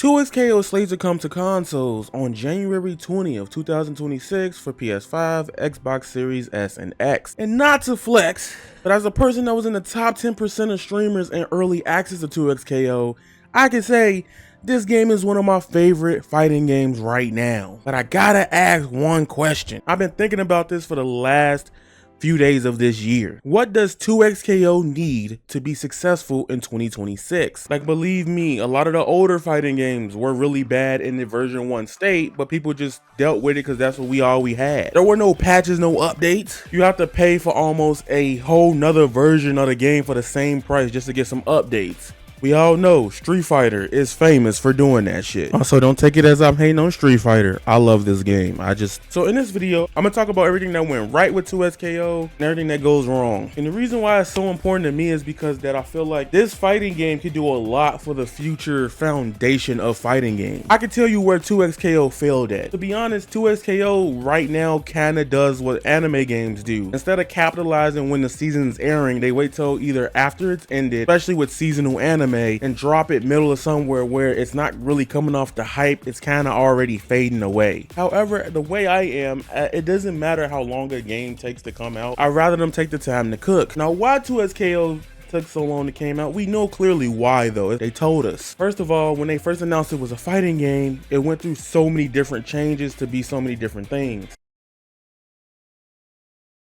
2XKO slated to come to consoles on January 20th, 2026 for PS5, Xbox Series S and X. And not to flex, but as a person that was in the top 10% of streamers in early access to 2XKO, I can say this game is one of my favorite fighting games right now. But I gotta ask one question. I've been thinking about this for the last few days of this year. What does 2XKO need to be successful in 2026? Like, believe me, a lot of the older fighting games were really bad in the version 1 state, but people just dealt with it because that's what we had. There were no patches, no updates. You have to pay for almost a whole nother version of the game for the same price just to get some updates. We all know Street Fighter is famous for doing that shit. Also, don't take it as I'm hating on Street Fighter. I love this game. So in this video, I'm gonna talk about everything that went right with 2XKO and everything that goes wrong. And the reason why it's so important to me is because that I feel like this fighting game could do a lot for the future foundation of fighting games. I can tell you where 2XKO failed at. To be honest, 2XKO right now kinda does what anime games do. Instead of capitalizing when the season's airing, they wait till either after it's ended, especially with seasonal anime, and drop it middle of somewhere where it's not really coming off the hype. It's kind of already fading away. However, the way I am, it doesn't matter how long a game takes to come out. I'd rather them take the time to cook. Now, why 2XKO took so long to come out? We know clearly why though. They told us. First of all, when they first announced it was a fighting game, it went through so many different changes to be so many different things.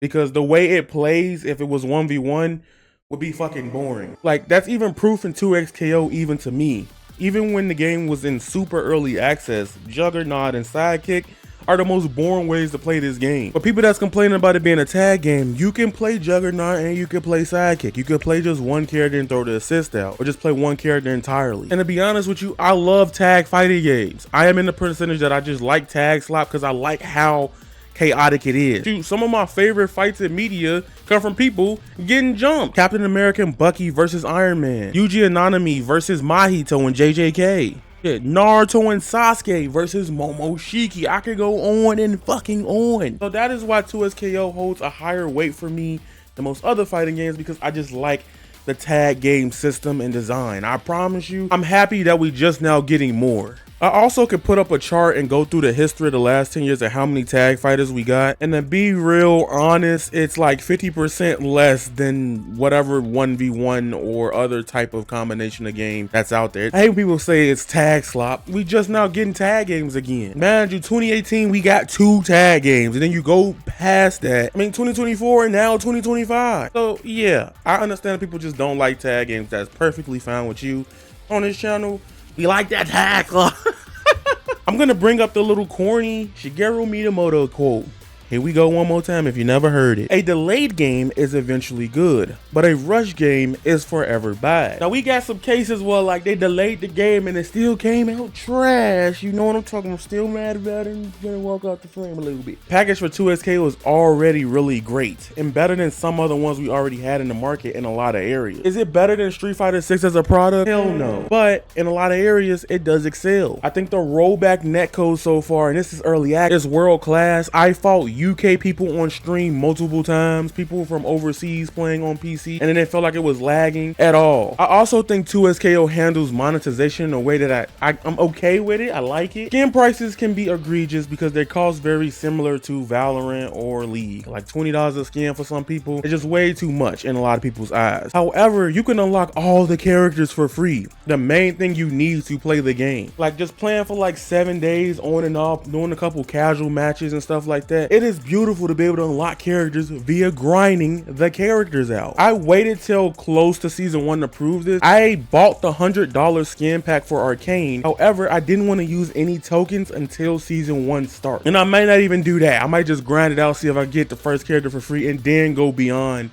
Because the way it plays, if it was 1v1, would be fucking boring. Like, that's even proof in 2XKO even to me. Even when the game was in super early access, Juggernaut and Sidekick are the most boring ways to play this game. But people that's complaining about it being a tag game, you can play Juggernaut and you can play Sidekick. You could play just one character and throw the assist out, or just play one character entirely. And to be honest with you, I love tag fighting games. I am in the percentage that I just like tag slap because I like how chaotic it is. Dude, some of my favorite fights in media come from people getting jumped. Captain America and Bucky versus Iron Man. Yuji Ananami versus Mahito and JJK. Yeah, Naruto and Sasuke versus Momoshiki. I could go on and fucking on. So that is why 2XKO holds a higher weight for me than most other fighting games, because I just like the tag game system and design. I promise you, I'm happy that we just now getting more. I also could put up a chart and go through the history of the last 10 years of how many tag fighters we got. And to be real honest, it's like 50% less than whatever 1v1 or other type of combination of game that's out there. I hate when people say it's tag slop. We just now getting tag games again. Man, you 2018, we got 2 tag games. And then you go past that. I mean, 2024 and now 2025. So yeah, I understand people just don't like tag games. That's perfectly fine with you. On this channel, we like that tag slop. I'm gonna bring up the little corny Shigeru Miyamoto quote. Here we go one more time if you never heard it. A delayed game is eventually good, but a rush game is forever bad. Now we got some cases where like they delayed the game and it still came out trash. You know what I'm talking about? I'm still mad about it and gonna walk out the frame a little bit. Package for 2XKO is already really great and better than some other ones we already had in the market in a lot of areas. Is it better than Street Fighter 6 as a product? Hell no. But in a lot of areas, it does excel. I think the rollback netcode so far, and this is early access, is world class. I fought UK people on stream multiple times, people from overseas playing on PC, and then it felt like it was lagging at all. I also think 2XKO handles monetization in a way that I'm okay with it. I like it. Skin prices can be egregious because they cost very similar to Valorant or League. Like $20 a skin for some people, it's just way too much in a lot of people's eyes. However, you can unlock all the characters for free. The main thing you need to play the game. Like just playing for like 7 days on and off, doing a couple casual matches and stuff like that. It is beautiful to be able to unlock characters via grinding the characters out. I waited till close to season 1 to prove this. I bought the $100 skin pack for Arcane. However, I didn't want to use any tokens until season 1 starts. And I might not even do that. I might just grind it out, see if I get the first character for free, and then go beyond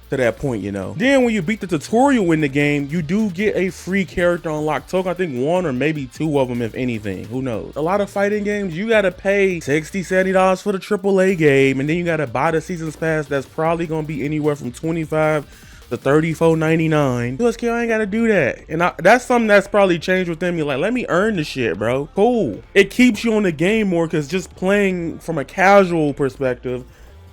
to that point, you know. Then when you beat the tutorial in the game, you do get a free character unlock token. I think 1 or maybe 2 of them, if anything. Who knows? A lot of fighting games, you gotta pay $60, $70 for the AAA game, and then you gotta buy the seasons pass that's probably gonna be anywhere from $25 to $34.99. 2XKO, I ain't gotta do that. And that's something that's probably changed within me. Like, let me earn the shit, bro. Cool. It keeps you on the game more, because just playing from a casual perspective,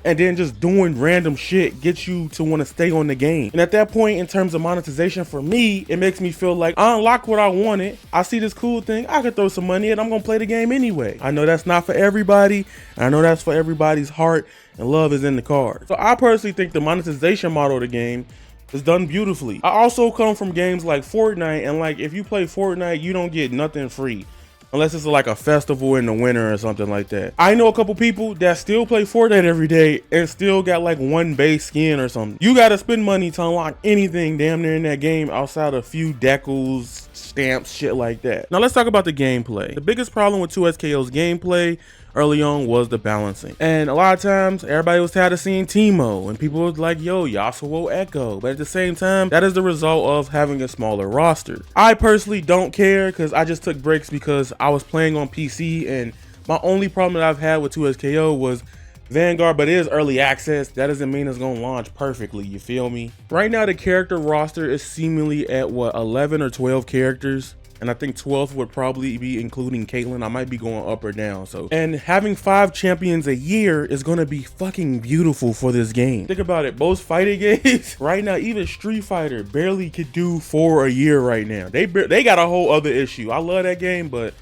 and then just doing random shit gets you to want to stay on the game. And at that point, in terms of monetization, for me, it makes me feel like I unlocked what I wanted. I see this cool thing, I could throw some money in, I'm gonna play the game anyway. I know that's not for everybody, and I know that's for everybody's heart, and love is in the cards. So I personally think the monetization model of the game is done beautifully. I also come from games like Fortnite, and like if you play Fortnite, you don't get nothing free. Unless it's like a festival in the winter or something like that. I know a couple people that still play Fortnite every day and still got like one base skin or something. You gotta spend money to unlock anything damn near in that game outside a few decals, stamps, shit like that. Now let's talk about the gameplay. The biggest problem with 2XKO's gameplay early on was the balancing. And a lot of times everybody was tired of seeing Teemo and people was like, yo, Yasuo Echo. But at the same time, that is the result of having a smaller roster. I personally don't care because I just took breaks because I was playing on PC, and my only problem that I've had with 2XKO was Vanguard, but it is early access. That doesn't mean it's gonna launch perfectly, you feel me? Right now the character roster is seemingly at what, 11 or 12 characters? And I think 12th would probably be including Caitlyn. I might be going up or down. So, and having 5 champions a year is going to be fucking beautiful for this game. Think about it. Most fighting games right now, even Street Fighter barely could do 4 a year right now. They got a whole other issue. I love that game, but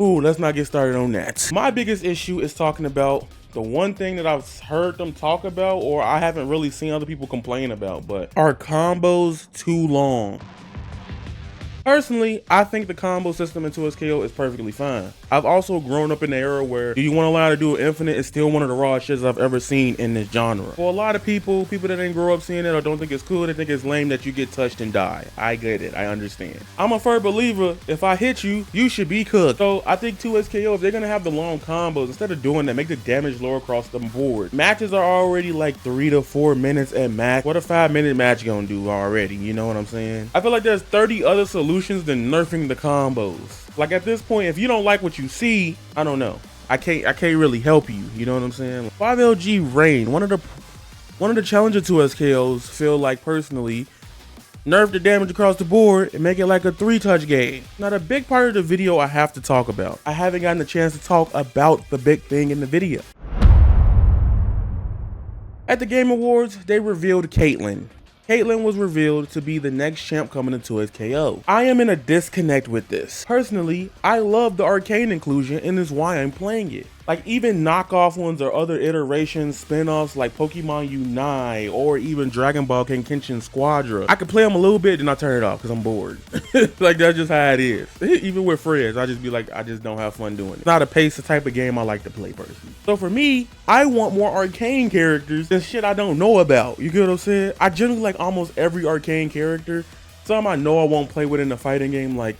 ooh, let's not get started on that. My biggest issue is talking about the one thing that I've heard them talk about, or I haven't really seen other people complain about, but are combos too long? Personally, I think the combo system in 2XKO is perfectly fine. I've also grown up in the era where do you want to allow to do infinite is still one of the rawest shits I've ever seen in this genre. For a lot of people that didn't grow up seeing it or don't think it's cool, they think it's lame that you get touched and die. I get it, I understand. I'm a firm believer, if I hit you, you should be cooked. So I think 2XKO, if they're gonna have the long combos, instead of doing that, make the damage lower across the board. Matches are already like 3 to 4 minutes at max. What a 5-minute match gonna do already, you know what I'm saying? I feel like there's 30 other solutions than nerfing the combos. Like at this point, if you don't like what you see, I don't know. I can't really help you. You know what I'm saying? 5LG Rain, one of the challenger 2XKOs feel like personally nerf the damage across the board and make it like a 3-touch game. Now the big part of the video I have to talk about. I haven't gotten a chance to talk about the big thing in the video. At the Game Awards, they revealed Caitlyn. Caitlyn was revealed to be the next champ coming into 2XKO. I am in a disconnect with this. Personally, I love the Arcane inclusion and is why I'm playing it. Like even knockoff ones or other iterations, spin-offs like Pokemon Unite or even Dragon Ball Kenshin Squadra. I could play them a little bit, then I turn it off because I'm bored. Like that's just how it is. Even with friends, I just be like, I just don't have fun doing it. It's not a pace, the type of game I like to play personally. So for me, I want more Arcane characters than shit I don't know about. You get what I'm saying? I generally like almost every Arcane character. Some I know I won't play with in a fighting game, like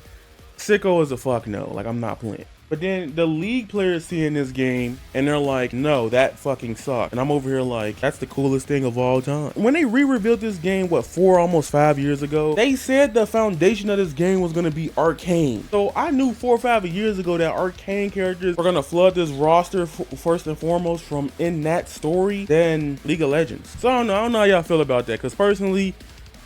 Sicko is a fuck no, like I'm not playing. But then the league players see in this game and they're like, no, that fucking sucks. And I'm over here like, that's the coolest thing of all time. When they re-revealed this game, what, 4, almost 5 years ago, they said the foundation of this game was gonna be Arcane. So I knew 4 or 5 years ago that Arcane characters were gonna flood this roster first and foremost from in that story than League of Legends. So I don't know how y'all feel about that, because personally,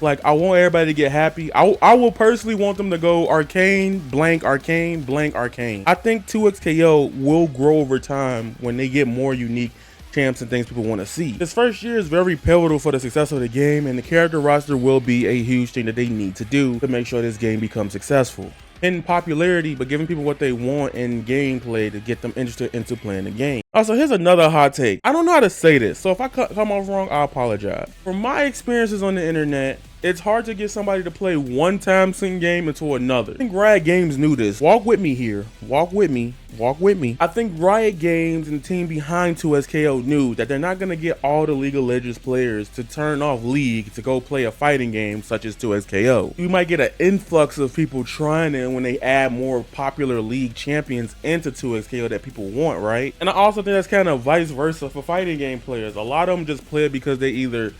like, I want everybody to get happy. I will personally want them to go Arcane, blank Arcane, blank Arcane. I think 2XKO will grow over time when they get more unique champs and things people want to see. This first year is very pivotal for the success of the game, and the character roster will be a huge thing that they need to do to make sure this game becomes successful. In popularity, but giving people what they want in gameplay to get them interested into playing the game. Also, here's another hot take. I don't know how to say this, so if I come off wrong, I apologize. From my experiences on the internet, it's hard to get somebody to play one time sim game into another. I think Riot Games knew this. Walk with me here. Walk with me. Walk with me. I think Riot Games and the team behind 2XKO knew that they're not going to get all the League of Legends players to turn off League to go play a fighting game such as 2XKO. You might get an influx of people trying it when they add more popular League champions into 2XKO that people want, right? And I also think that's kind of vice versa for fighting game players. A lot of them just play it because they either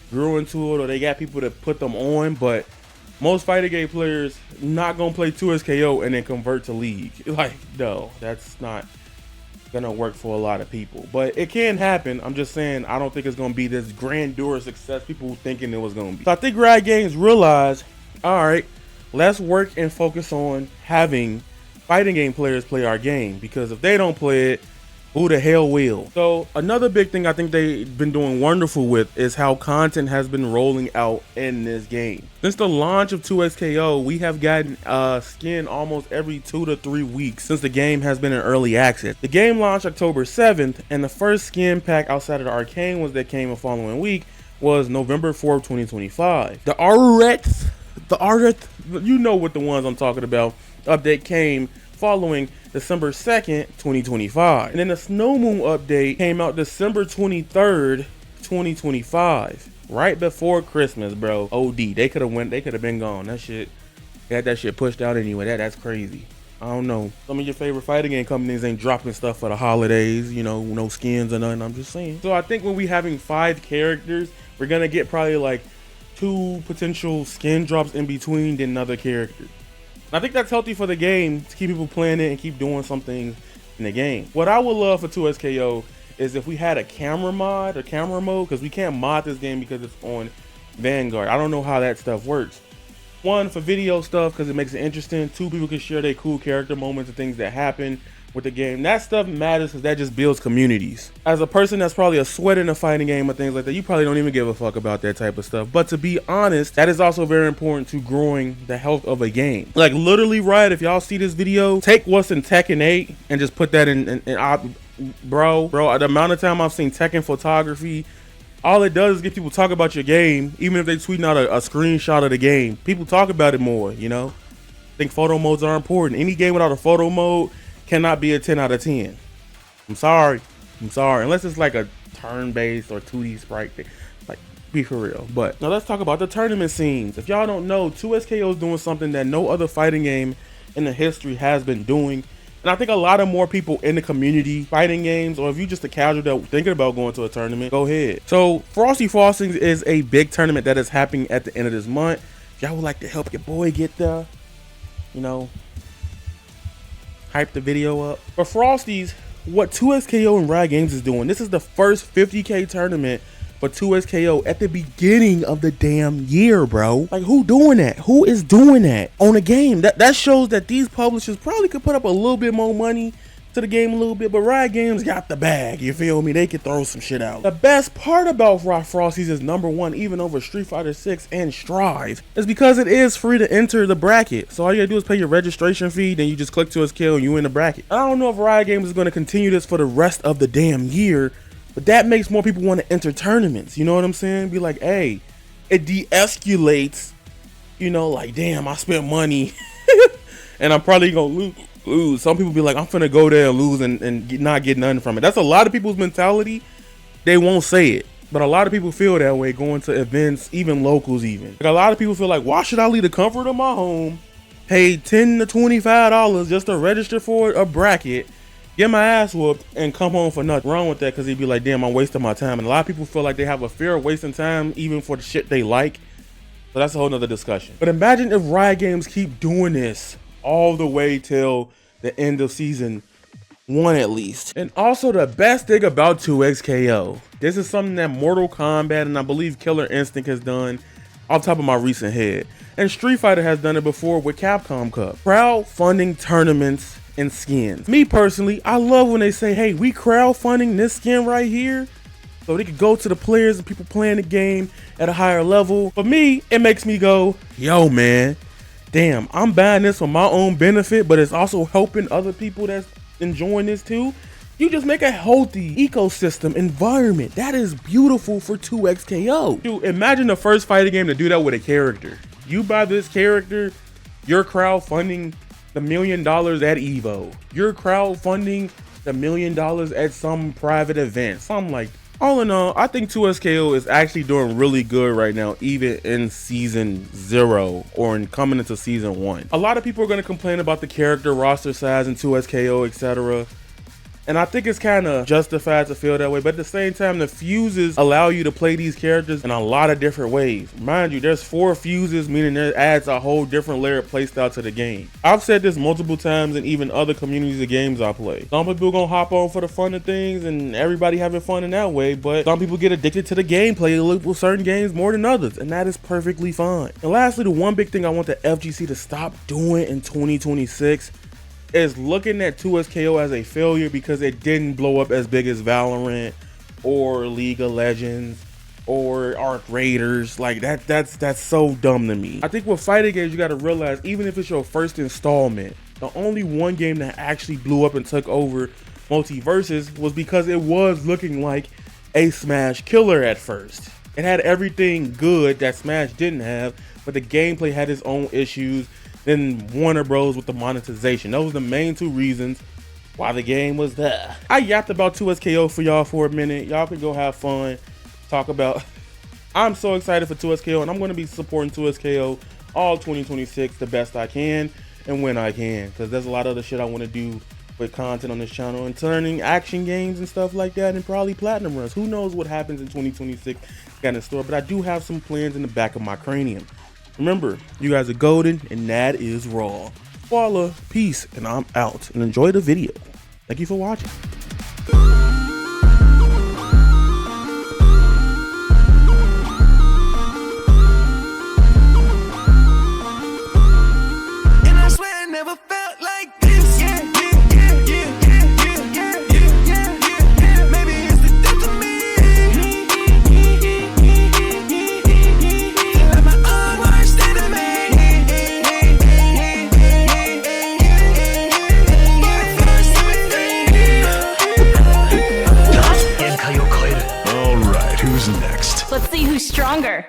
grew into it or they got people to put them on, but most fighting game players not gonna play 2XKO and then convert to League. Like, no, that's not gonna work for a lot of people, but it can happen. I'm just saying, I don't think it's gonna be this grandeur success people thinking it was gonna be. So I think Riot Games realized, all right, let's work and focus on having fighting game players play our game, because if they don't play it, Who the hell will? So another big thing I think they've been doing wonderful with is how content has been rolling out in this game. Since the launch of 2XKO, we have gotten skin almost every 2 to 3 weeks since the game has been in early access. The game launched October 7th, and the first skin pack outside of the Arcane ones that came the following week was November 4th, 2025. The Arcane, you know what the ones I'm talking about, update came following December 2nd, 2025. And then the Snow Moon update came out December 23rd, 2025. Right before Christmas, bro. OD. They could have been gone. That shit, they had that shit pushed out anyway. That's crazy. I don't know. Some of your favorite fighting game companies ain't dropping stuff for the holidays, you know, no skins or nothing. I'm just saying. So I think when we having 5 characters, we're gonna get probably like 2 potential skin drops in between than another character. I think that's healthy for the game to keep people playing it and keep doing something in the game. What I would love for 2XKO is if we had a camera mod or camera mode, because we can't mod this game because it's on Vanguard. I don't know how that stuff works. 1, for video stuff because it makes it interesting. 2, people can share their cool character moments and things that happen with the game. That stuff matters because that just builds communities. As a person that's probably a sweat in a fighting game or things like that, you probably don't even give a fuck about that type of stuff. But to be honest, that is also very important to growing the health of a game. Like literally, Riot, if y'all see this video, take what's in Tekken 8 and just put that in bro, the amount of time I've seen Tekken photography, all it does is get people talk about your game. Even if they tweeting out a screenshot of the game, people talk about it more, you know? I think photo modes are important. Any game without a photo mode cannot be a 10 out of 10. I'm sorry. Unless it's like a turn-based or 2D sprite thing. Like, be for real. But now let's talk about the tournament scenes. If y'all don't know, 2XKO is doing something that no other fighting game in the history has been doing. And I think a lot of more people in the community fighting games, or if you just a casual that thinking about going to a tournament, go ahead. So Frosty Frostings is a big tournament that is happening at the end of this month. If y'all would like to help your boy get there, you know, hype the video up. For Frosties, what 2XKO and Riot Games is doing, this is the first 50K tournament for 2XKO at the beginning of the damn year, bro. Like, who doing that? Who is doing that on a game? That shows that these publishers probably could put up a little bit more money to the game a little bit, but Riot Games got the bag, you feel me? They could throw some shit out. The best part about Frosties is #1, even over Street Fighter 6 and Strive, is because it is free to enter the bracket. So all you gotta do is pay your registration fee, then you just click 2XKO and you in the bracket. I don't know if Riot Games is gonna continue this for the rest of the damn year, but that makes more people want to enter tournaments. You know what I'm saying? Be like, hey, it de-escalates, you know, like, damn, I spent money and I'm probably gonna lose. Some people be like, I'm finna go there and lose and not get nothing from it. That's a lot of people's mentality. They won't say it, but a lot of people feel that way going to events, even locals even. Like, a lot of people feel like, why should I leave the comfort of my home, pay $10 to $25 just to register for a bracket, get my ass whooped, and come home for nothing? Wrong with that, because he'd be like, damn, I'm wasting my time. And a lot of people feel like they have a fear of wasting time even for the shit they like. So that's a whole nother discussion. But imagine if Riot Games keep doing this all the way till the end of season 1 at least. And also, the best thing about 2XKO, this is something that Mortal Kombat and I believe Killer Instinct has done off the top of my recent head, and Street Fighter has done it before with Capcom Cup. Crowdfunding tournaments and skins. Me personally, I love when they say, hey, we crowdfunding this skin right here so they could go to the players and people playing the game at a higher level. For me, it makes me go, yo man, damn, I'm buying this for my own benefit, but it's also helping other people that's enjoying this too. You just make a healthy ecosystem environment. That is beautiful for 2XKO. Dude, imagine the first fighting game to do that with a character. You buy this character, you're crowdfunding the $1 million at Evo. You're crowdfunding the $1 million at some private event. Something like that. All in all, I think 2XKO is actually doing really good right now, even in season 0 or in coming into season 1. A lot of people are going to complain about the character roster size in 2XKO, etc. And I think it's kind of justified to feel that way, but at the same time, the fuses allow you to play these characters in a lot of different ways. Mind you, there's 4 fuses, meaning that adds a whole different layer of playstyle to the game. I've said this multiple times in even other communities of games I play. Some people gonna hop on for the fun of things and everybody having fun in that way, but some people get addicted to the gameplay with certain games more than others, and that is perfectly fine. And lastly, the one big thing I want the FGC to stop doing in 2026 is looking at 2XKO as a failure because it didn't blow up as big as Valorant or League of Legends or Arc Raiders. Like that's so dumb to me. I think with fighting games, you got to realize, even if it's your first installment, the only one game that actually blew up and took over multiverses was because it was looking like a Smash killer at first. It had everything good that Smash didn't have, but the gameplay had its own issues. Then Warner Bros with the monetization. Those were the main two reasons why the game was there. I yapped about 2XKO for y'all for a minute. Y'all can go have fun, talk about. I'm so excited for 2XKO, and I'm going to be supporting 2XKO all 2026 the best I can and when I can, because there's a lot of other shit I want to do with content on this channel and turning action games and stuff like that, and probably platinum runs. Who knows what happens in 2026 got in store, but I do have some plans in the back of my cranium. Remember, you guys are golden, and that is raw. Voila, peace, and I'm out. And enjoy the video. Thank you for watching. And I swear I never felt like this. Yeah, yeah, yeah, yeah, yeah, yeah, yeah, yeah, yeah. Maybe it's the death of me. Let my own worst enemy. All right, who's next? Let's see who's stronger.